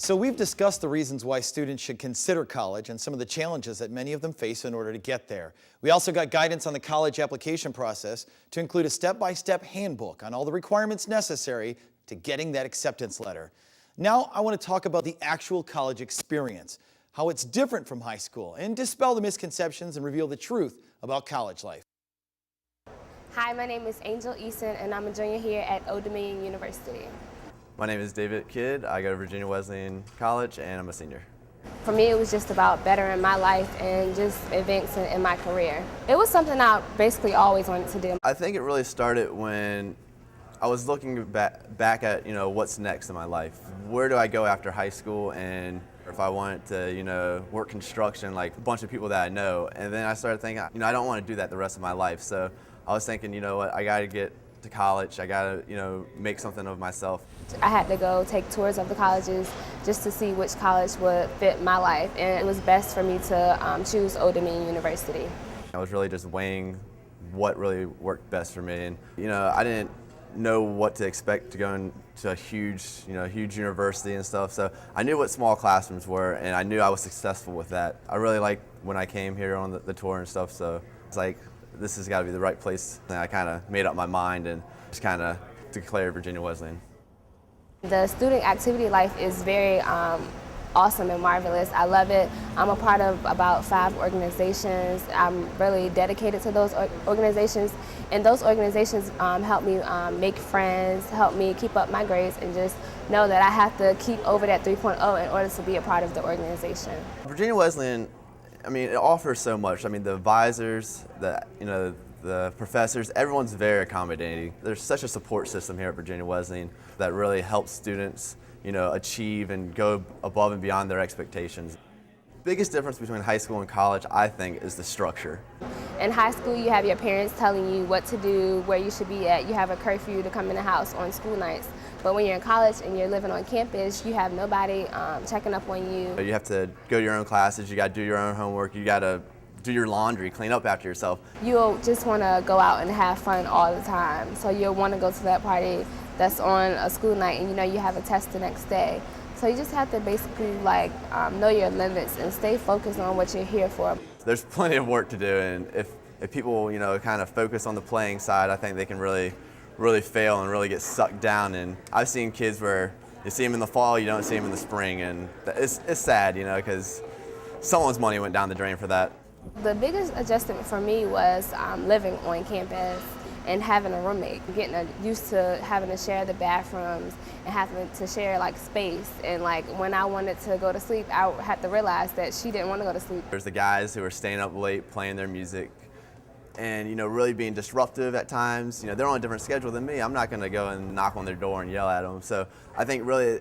So we've discussed the reasons why students should consider college and some of the challenges that many of them face in order to get there. We also got guidance on the college application process to include a step-by-step handbook on all the requirements necessary to getting that acceptance letter. Now I want to talk about the actual college experience, how it's different from high school, and dispel the misconceptions and reveal the truth about college life. Hi, my name is Angel Eason, and I'm a junior here at Old Dominion University. My name is David Kidd. I go to Virginia Wesleyan College, and I'm a senior. For me, it was just about bettering my life and just advancing in my career. It was something I basically always wanted to do. I think it really started when I was looking back at, what's next in my life. Where do I go after high school, and if I wanted to, work construction like a bunch of people that I know. And then I started thinking, I don't want to do that the rest of my life. So I was thinking, what, I got to get to college. I got to, make something of myself. I had to go take tours of the colleges just to see which college would fit my life, and it was best for me to choose Old Dominion University. I was really just weighing what really worked best for me, and I didn't know what to expect to go into a huge university and stuff. So I knew what small classrooms were, and I knew I was successful with that. I really liked when I came here on the tour and stuff. So it's like, this has got to be the right place. And I kind of made up my mind and just kind of declared Virginia Wesleyan. The student activity life is very awesome and marvelous. I love it. I'm a part of about 5 organizations. I'm really dedicated to those organizations, and those organizations help me make friends, help me keep up my grades, and just know that I have to keep over that 3.0 in order to be a part of the organization. Virginia Wesleyan, it offers so much. The advisors, the professors, everyone's very accommodating. There's such a support system here at Virginia Wesleyan that really helps students, achieve and go above and beyond their expectations. Biggest difference between high school and college, I think, is the structure. In high school, you have your parents telling you what to do, where you should be at. You have a curfew to come in the house on school nights. But when you're in college and you're living on campus, you have nobody checking up on you. You have to go to your own classes, you got to do your own homework, you got to do your laundry, clean up after yourself. You'll just want to go out and have fun all the time. So you'll want to go to that party that's on a school night, and you have a test the next day. So you just have to basically know your limits and stay focused on what you're here for. There's plenty of work to do, and if people kind of focus on the playing side, I think they can really fail and really get sucked down. And I've seen kids where you see them in the fall, you don't see them in the spring, and it's sad, because someone's money went down the drain for that. The biggest adjustment for me was living on campus and having a roommate, getting used to having to share the bathrooms and having to share space. And when I wanted to go to sleep, I had to realize that she didn't want to go to sleep. There's the guys who are staying up late playing their music and really being disruptive at times. They're on a different schedule than me. I'm not going to go and knock on their door and yell at them. So I think really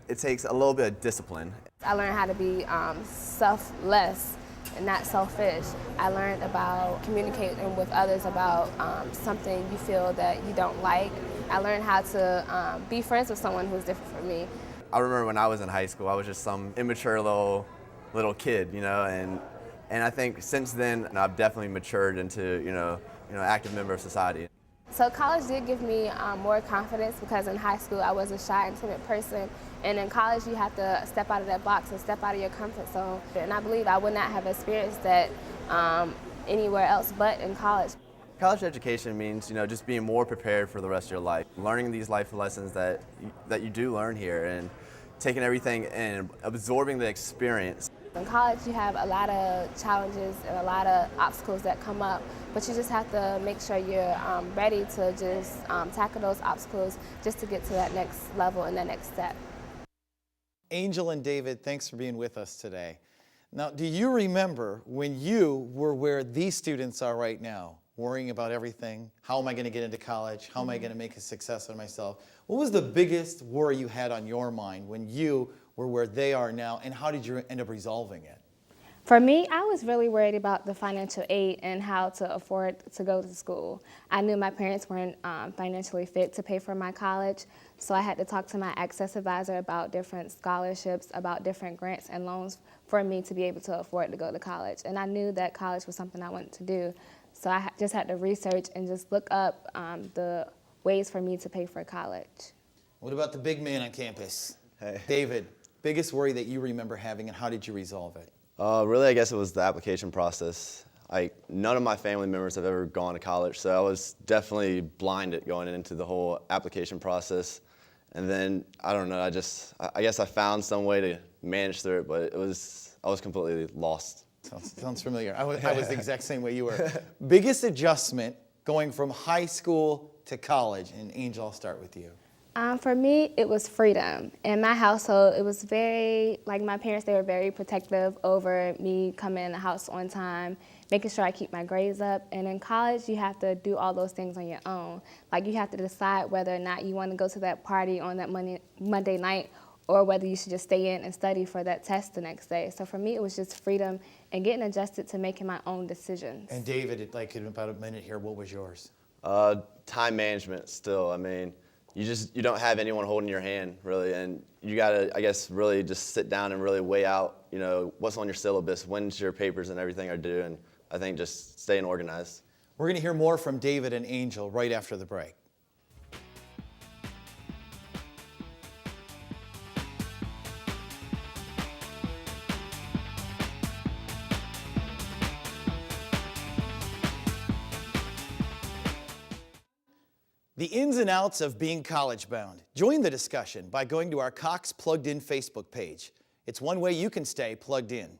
it takes a little bit of discipline. I learned how to be selfless and not selfish. I learned about communicating with others about something you feel that you don't like. I learned how to be friends with someone who's different from me. I remember when I was in high school, I was just some immature little kid, and I think since then I've definitely matured into an active member of society. So college did give me more confidence, because in high school I was a shy and timid person, and in college you have to step out of that box and step out of your comfort zone. And I believe I would not have experienced that anywhere else but in college. College education means just being more prepared for the rest of your life, learning these life lessons that you do learn here, and taking everything and absorbing the experience. In college, you have a lot of challenges and a lot of obstacles that come up, but you just have to make sure you're ready to just tackle those obstacles just to get to that next level and that next step. Angel and David, thanks for being with us today. Now, do you remember when you were where these students are right now, worrying about everything? How am I going to get into college? How am I going to make a success of myself? What was the biggest worry you had on your mind when you were where they are now, and how did you end up resolving it? For me, I was really worried about the financial aid and how to afford to go to school. I knew my parents weren't financially fit to pay for my college, so I had to talk to my access advisor about different scholarships, about different grants and loans for me to be able to afford to go to college. And I knew that college was something I wanted to do, so I just had to research and just look up the ways for me to pay for college. What about the big man on campus? Hey. David, Biggest worry that you remember having, and how did you resolve it? Really, I guess it was the application process. None of my family members have ever gone to college, so I was definitely blinded going into the whole application process. And then, I don't know, I guess I found some way to manage through it, but I was completely lost. Sounds familiar. I was the exact same way you were. Biggest adjustment going from high school to college, and Angel, I'll start with you. For me, it was freedom. In my household, it was my parents, they were very protective over me coming in the house on time, making sure I keep my grades up. And in college, you have to do all those things on your own. Like, you have to decide whether or not you want to go to that party on that Monday night, or whether you should just stay in and study for that test the next day. So for me, it was just freedom and getting adjusted to making my own decisions. And David, in about a minute here, what was yours? Time management still. I mean, you don't have anyone holding your hand, really, and you gotta, I guess, really just sit down and really weigh out, what's on your syllabus, when's your papers and everything are due, and I think just staying organized. We're going to hear more from David and Angel right after the break. The ins and outs of being college bound. Join the discussion by going to our Cox Plugged In Facebook page. It's one way you can stay plugged in.